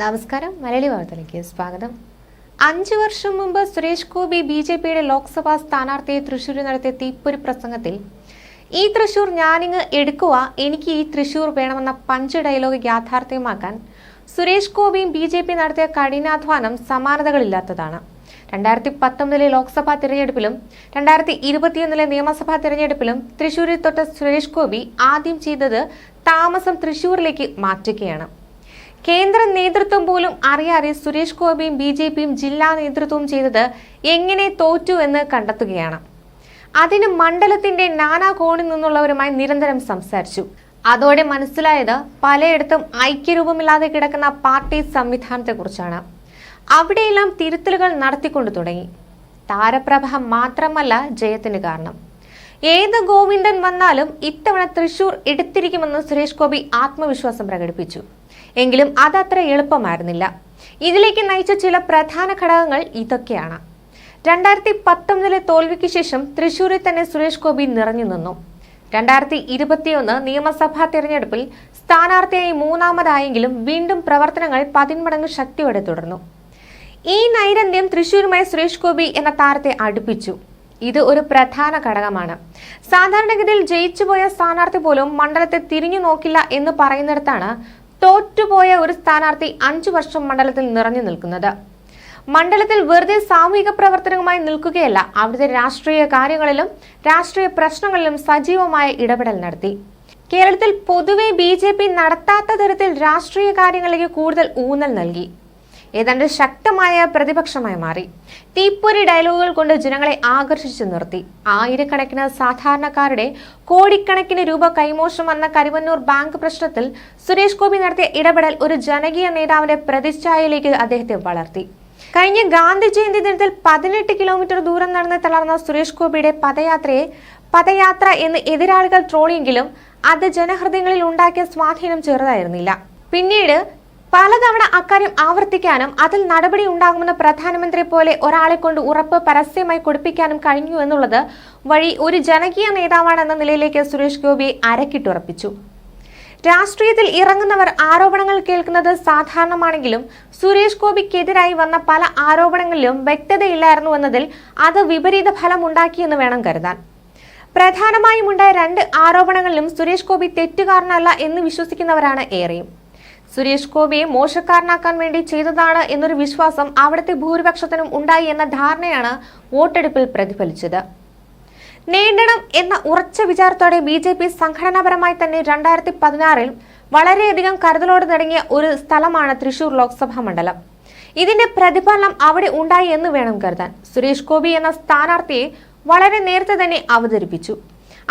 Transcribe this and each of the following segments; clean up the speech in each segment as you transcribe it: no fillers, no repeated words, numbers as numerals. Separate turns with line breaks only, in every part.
നമസ്കാരം. മലയാളി വാർത്തയിലേക്ക് സ്വാഗതം. 5 വർഷം മുമ്പ് സുരേഷ് ഗോപി ബിജെപിയുടെ ലോക്സഭാ സ്ഥാനാർത്ഥിയെ തൃശൂരിൽ നടത്തിയ തീപ്പൊരി പ്രസംഗത്തിൽ ഈ തൃശൂർ ഞാനിങ്ങ് എടുക്കുക, എനിക്ക് ഈ തൃശൂർ വേണമെന്ന പഞ്ച് ഡയലോഗ് യാഥാർത്ഥ്യമാക്കാൻ സുരേഷ് ഗോപിയും ബിജെപി നടത്തിയ കഠിനാധ്വാനം സമാനതകളില്ലാത്തതാണ്. 2019 ലോക്സഭാ തിരഞ്ഞെടുപ്പിലും 2021 നിയമസഭാ തിരഞ്ഞെടുപ്പിലും തൃശൂരിൽ തൊട്ട സുരേഷ് ഗോപി ആദ്യം ചെയ്തത് താമസം തൃശൂരിലേക്ക് മാറ്റുകയാണ്. കേന്ദ്ര നേതൃത്വം പോലും അറിയാതെ സുരേഷ് ഗോപിയും ബിജെപിയും ജില്ലാ നേതൃത്വവും ചെയ്തത് എങ്ങനെ തോറ്റു എന്ന് കണ്ടെത്തുകയാണ്. അതിന് മണ്ഡലത്തിന്റെ നാനാ കോണിൽ നിന്നുള്ളവരുമായി നിരന്തരം സംസാരിച്ചു. അതോടെ മനസ്സിലായത് പലയിടത്തും ഐക്യരൂപമില്ലാതെ കിടക്കുന്ന പാർട്ടി സംവിധാനത്തെക്കുറിച്ചാണ്. അവിടെയെല്ലാം തിരുത്തലുകൾ നടത്തിക്കൊണ്ടു തുടങ്ങി. താരപ്രഭ മാത്രമല്ല ജയത്തിന് കാരണം. ഏത് ഗോവിന്ദൻ വന്നാലും ഇത്തവണ തൃശൂർ എടുത്തിരിക്കുമെന്ന് സുരേഷ് ഗോപി ആത്മവിശ്വാസം പ്രകടിപ്പിച്ചു. എങ്കിലും അതത്ര എളുപ്പമായിരുന്നില്ല. ഇതിലേക്ക് നയിച്ച ചില പ്രധാന ഘടകങ്ങൾ ഇതൊക്കെയാണ്. 2019 തോൽവിക്ക് ശേഷം തൃശൂരിൽ തന്നെ സുരേഷ് ഗോപി നിറഞ്ഞു നിന്നു. 2021 നിയമസഭാ തിരഞ്ഞെടുപ്പിൽ സ്ഥാനാർത്ഥിയായി മൂന്നാമതായെങ്കിലും വീണ്ടും പ്രവർത്തനങ്ങൾ 10 മടങ്ങ് ശക്തിയോടെ തുടർന്നു. ഈ നൈരന്ത്യം തൃശൂരുമായി സുരേഷ് ഗോപി എന്ന താരത്തെ അടുപ്പിച്ചു. ഇത് ഒരു പ്രധാന ഘടകമാണ്. സാധാരണഗതിയിൽ ജയിച്ചുപോയ സ്ഥാനാർത്ഥി പോലും മണ്ഡലത്തെ തിരിഞ്ഞു നോക്കില്ല എന്ന് പറയുന്നിടത്താണ് തോറ്റുപോയ ഒരു സ്ഥാനാർത്ഥി 5 വർഷം മണ്ഡലത്തിൽ നിറഞ്ഞു നിൽക്കുന്നത്. മണ്ഡലത്തിൽ വെറുതെ സാമൂഹിക പ്രവർത്തനവുമായി നിൽക്കുകയല്ല, അവിടുത്തെ രാഷ്ട്രീയ കാര്യങ്ങളിലും രാഷ്ട്രീയ പ്രശ്നങ്ങളിലും സജീവമായ ഇടപെടൽ നടത്തി. കേരളത്തിൽ പൊതുവെ ബിജെപി നടത്താത്ത തരത്തിൽ രാഷ്ട്രീയ കാര്യങ്ങളിലേക്ക് കൂടുതൽ ഊന്നൽ നൽകി. ഏതാണ്ട് ശക്തമായ പ്രതിപക്ഷമായി മാറി. തീപ്പൊരി ഡയലോഗുകൾ കൊണ്ട് ജനങ്ങളെ ആകർഷിച്ചു നിർത്തി. ആയിരക്കണക്കിന് സാധാരണക്കാരുടെ കോടിക്കണക്കിന് രൂപ കൈമോശം വന്ന കരുവന്നൂർ ബാങ്ക് പ്രശ്നത്തിൽ സുരേഷ് ഗോപി നടത്തിയ ഇടപെടൽ ഒരു ജനകീയ നേതാവിന്റെ പ്രതിച്ഛായയിലേക്ക് അദ്ദേഹത്തെ വളർത്തി. കഴിഞ്ഞ ഗാന്ധി ജയന്തി ദിനത്തിൽ 18 കിലോമീറ്റർ ദൂരം നടന്ന് തളർന്ന സുരേഷ് ഗോപിയുടെ പദയാത്രയെ പദയാത്ര എന്ന് എതിരാളികൾ ട്രോളിയെങ്കിലും അത് ജനഹൃദയങ്ങളിൽ ഉണ്ടാക്കിയ സ്വാധീനം ചെറുതായിരുന്നില്ല. പിന്നീട് പലതവണ അക്കാര്യം ആവർത്തിക്കാനും അതിൽ നടപടി ഉണ്ടാകുമെന്ന് പ്രധാനമന്ത്രി പോലെ ഒരാളെ കൊണ്ട് ഉറപ്പ് പരസ്യമായി കൊടുപ്പിക്കാനും കഴിഞ്ഞു എന്നുള്ളത് വഴി ഒരു ജനകീയ നേതാവാണെന്ന നിലയിലേക്ക് സുരേഷ് ഗോപിയെ അരക്കിട്ടുറപ്പിച്ചു. രാഷ്ട്രീയത്തിൽ ഇറങ്ങുന്നവർ ആരോപണങ്ങൾ കേൾക്കുന്നത് സാധാരണമാണെങ്കിലും സുരേഷ് ഗോപിക്കെതിരായി വന്ന പല ആരോപണങ്ങളിലും വ്യക്തതയില്ലായിരുന്നു എന്നതിൽ അത് വിപരീത ഫലം ഉണ്ടാക്കിയെന്ന് വേണം കരുതാൻ. പ്രധാനമായും ഉണ്ടായ 2 ആരോപണങ്ങളിലും സുരേഷ് ഗോപി തെറ്റുകാരനല്ല എന്ന് വിശ്വസിക്കുന്നവരാണ് ഏറെയും. സുരേഷ് ഗോപിയെ മോശക്കാരനാക്കാൻ വേണ്ടി ചെയ്തതാണ് എന്നൊരു വിശ്വാസം അവിടുത്തെ ഭൂരിപക്ഷത്തിനും ഉണ്ടായി എന്ന ധാരണയാണ് വോട്ടെടുപ്പിൽ പ്രതിഫലിച്ചത്. നേടണം എന്ന ഉറച്ച വിചാരത്തോടെ ബിജെപി സംഘടനാപരമായി തന്നെ 2016 വളരെയധികം കരുതലോടെ തുടങ്ങിയ ഒരു സ്ഥലമാണ് തൃശൂർ ലോക്സഭാ മണ്ഡലം. ഇതിന്റെ പ്രതിഫലനം അവിടെ ഉണ്ടായി എന്ന് വേണം കരുതാൻ. സുരേഷ് ഗോപി എന്ന സ്ഥാനാർത്ഥിയെ വളരെ നേരത്തെ തന്നെ അവതരിപ്പിച്ചു.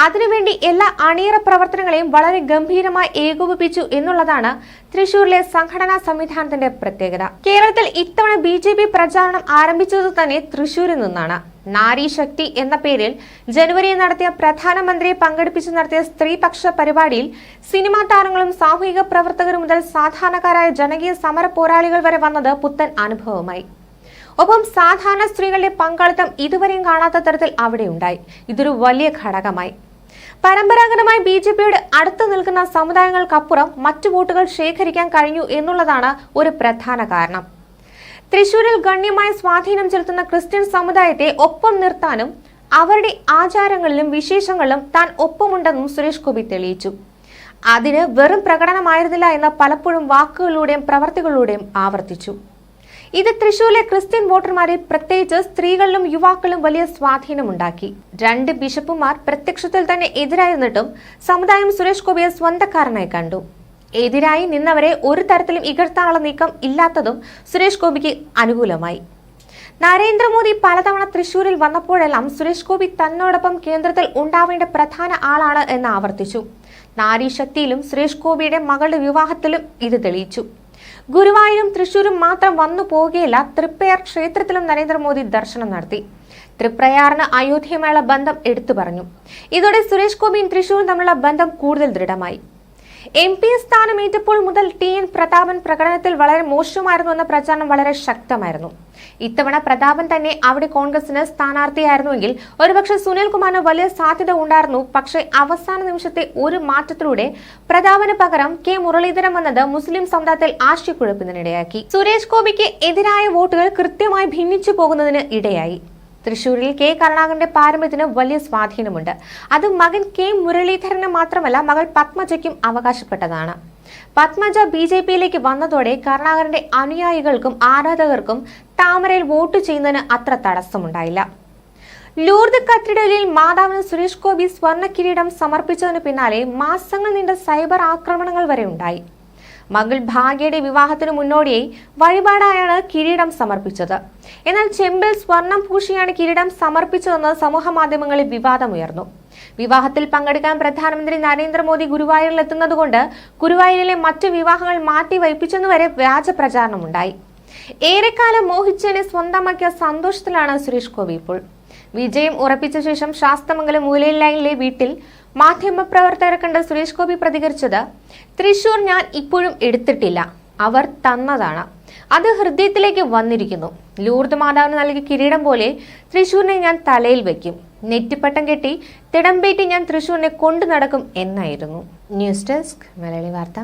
അതിനുവേണ്ടി എല്ലാ അണിയറ പ്രവർത്തനങ്ങളെയും വളരെ ഗംഭീരമായി ഏകോപിപ്പിച്ചു എന്നുള്ളതാണ് തൃശൂരിലെ സംഘടനാ സംവിധാനത്തിന്റെ പ്രത്യേകത. കേരളത്തിൽ ഇത്തവണ ബിജെപി പ്രചാരണം ആരംഭിച്ചത് തന്നെ തൃശൂരിൽ നിന്നാണ്. നാരി ശക്തി എന്ന പേരിൽ ജനുവരിയിൽ നടത്തിയ പ്രധാനമന്ത്രിയെ പങ്കെടുപ്പിച്ച് നടത്തിയ സ്ത്രീപക്ഷ പരിപാടിയിൽ സിനിമാ താരങ്ങളും സാമൂഹിക പ്രവർത്തകരും മുതൽ സാധാരണക്കാരായ ജനകീയ സമര പോരാളികൾ വരെ വന്നത് പുത്തൻ അനുഭവമായി. ഒപ്പം സാധാരണ സ്ത്രീകളുടെ പങ്കാളിത്തം ഇതുവരെയും കാണാത്ത തരത്തിൽ അവിടെ ഉണ്ടായി. ഇതൊരു വലിയ ഘടകമായി. പരമ്പരാഗതമായി ബിജെപിയുടെ അടുത്ത് നിൽക്കുന്ന സമുദായങ്ങൾക്കപ്പുറം മറ്റു വോട്ടുകൾ ശേഖരിക്കാൻ കഴിഞ്ഞു എന്നുള്ളതാണ് ഒരു പ്രധാന കാരണം. തൃശൂരിൽ ഗണ്യമായ സ്വാധീനം ചെലുത്തുന്ന ക്രിസ്ത്യൻ സമുദായത്തെ ഒപ്പം നിർത്താനും അവരുടെ ആചാരങ്ങളിലും വിശേഷങ്ങളിലും താൻ ഒപ്പമുണ്ടെന്നും സുരേഷ് ഗോപി തെളിയിച്ചു. അതിന് വെറും പ്രകടനമായിരുന്നില്ല എന്ന് പലപ്പോഴും വാക്കുകളിലൂടെയും പ്രവർത്തികളിലൂടെയും ആവർത്തിച്ചു. ഇത് തൃശൂരിലെ ക്രിസ്ത്യൻ വോട്ടർമാരിൽ പ്രത്യേകിച്ച് സ്ത്രീകളിലും യുവാക്കളിലും വലിയ സ്വാധീനമുണ്ടാക്കി. 2 ബിഷപ്പുമാർ പ്രത്യക്ഷത്തിൽ തന്നെ എതിരായിരുന്നിട്ടും സമുദായം സുരേഷ് ഗോപിയെ സ്വന്തക്കാരനായി കണ്ടു. എതിരായി നിന്നവരെ ഒരു തരത്തിലും ഇകഴ്ത്താനുള്ള നീക്കം ഇല്ലാത്തതും സുരേഷ് ഗോപിക്ക് അനുകൂലമായി. നരേന്ദ്രമോദി പലതവണ തൃശൂരിൽ വന്നപ്പോഴെല്ലാം സുരേഷ് ഗോപി തന്നോടൊപ്പം കേന്ദ്രത്തിൽ ഉണ്ടാവേണ്ട പ്രധാന ആളാണ് എന്ന് ആവർത്തിച്ചു. നാരീശക്തിയിലും സുരേഷ് ഗോപിയുടെ മകളുടെ വിവാഹത്തിലും ഇത് തെളിയിച്ചു. ഗുരുവായൂരും തൃശൂരും മാത്രം വന്നു പോകുകയില്ല, തൃപ്രയാർ ക്ഷേത്രത്തിലും നരേന്ദ്രമോദി ദർശനം നടത്തി. തൃപ്രയാറിന് അയോധ്യയുമായുള്ള ബന്ധം എടുത്തു പറഞ്ഞു. ഇതോടെ സുരേഷ് ഗോപിയും തൃശൂരും തമ്മിലുള്ള ബന്ധം കൂടുതൽ ദൃഢമായി. MP സ്ഥാനമേറ്റപ്പോൾ മുതൽ TN പ്രതാപൻ പ്രകടനത്തിൽ വളരെ മോശമായിരുന്നു എന്ന പ്രചാരണം വളരെ ശക്തമായിരുന്നു. ഇത്തവണ പ്രതാപൻ തന്നെ അവിടെ കോൺഗ്രസിന് സ്ഥാനാർത്ഥിയായിരുന്നുവെങ്കിൽ ഒരുപക്ഷെ സുനിൽകുമാറിന് വലിയ സാധ്യത ഉണ്ടായിരുന്നു. പക്ഷേ അവസാന നിമിഷത്തെ ഒരു മാറ്റത്തിലൂടെ പ്രതാപന് പകരം K മുരളീധരൻ വന്നത് മുസ്ലിം സമുദായത്തിൽ ആശയക്കുഴപ്പത്തിനിടയാക്കി. സുരേഷ് ഗോപിക്ക് എതിരായ വോട്ടുകൾ കൃത്യമായി ഭിന്നിച്ചു പോകുന്നതിന് ഇടയായി. തൃശൂരിൽ K കരുണാകരന്റെ പാരമ്പര്യത്തിന് വലിയ സ്വാധീനമുണ്ട്. അത് മകൻ K മുരളീധരന് മാത്രമല്ല, മകൾ പത്മജയ്ക്കും അവകാശപ്പെട്ടതാണ്. പത്മജ BJPയിലേക്ക് വന്നതോടെ കരുണാകരന്റെ അനുയായികൾക്കും ആരാധകർക്കും താമരയിൽ വോട്ട് ചെയ്യുന്നതിന് അത്ര തടസ്സമുണ്ടായില്ല. ലൂർദ് കത്തീഡ്രലിൽ മാതാവിന് സുരേഷ് ഗോപി സ്വർണ്ണ കിരീടം സമർപ്പിച്ചതിന് പിന്നാലെ മാസങ്ങൾ നീണ്ട സൈബർ ആക്രമണങ്ങൾ വരെ ഉണ്ടായി. മകൾ ഭാഗ്യയുടെ വിവാഹത്തിന് മുന്നോടിയായി വഴിപാടായാണ് കിരീടം സമർപ്പിച്ചത്. എന്നാൽ ചെമ്പിൽ സ്വർണം പൂശിയാണ് കിരീടം സമർപ്പിച്ചതെന്ന് സമൂഹ മാധ്യമങ്ങളിൽ വിവാദമുയർന്നു. വിവാഹത്തിൽ പങ്കെടുക്കാൻ പ്രധാനമന്ത്രി നരേന്ദ്രമോദി ഗുരുവായൂരിൽ എത്തുന്നതുകൊണ്ട് ഗുരുവായൂരിലെ മറ്റു വിവാഹങ്ങൾ മാറ്റിവയ്പ്പിച്ചെന്നുവരെ വ്യാജ പ്രചാരണമുണ്ടായി. ഏറെക്കാലം മോഹിച്ചതിനെ സ്വന്തമാക്കിയ സന്തോഷത്തിലാണ് സുരേഷ് ഗോപി ഇപ്പോൾ. വിജയം ഉറപ്പിച്ച ശേഷം ശാസ്തമംഗലം മൂലയിൽ ലൈനിലെ വീട്ടിൽ മാധ്യമപ്രവർത്തകരെ കണ്ട് സുരേഷ് ഗോപി പ്രതികരിച്ചത്, തൃശൂർ ഞാൻ ഇപ്പോഴും എടുത്തിട്ടില്ല, അവർ തന്നതാണ്, അത് ഹൃദയത്തിലേക്ക് വന്നിരിക്കുന്നു. ലൂർദ് മാതാവിന് നൽകിയ കിരീടം പോലെ തൃശൂരിനെ ഞാൻ തലയിൽ വയ്ക്കും, നെറ്റിപ്പട്ടം കെട്ടി തിടമ്പേറ്റി ഞാൻ തൃശൂരിനെ കൊണ്ടു നടക്കും എന്നായിരുന്നു. ന്യൂസ് ഡെസ്ക് മലയാളി വാർത്ത.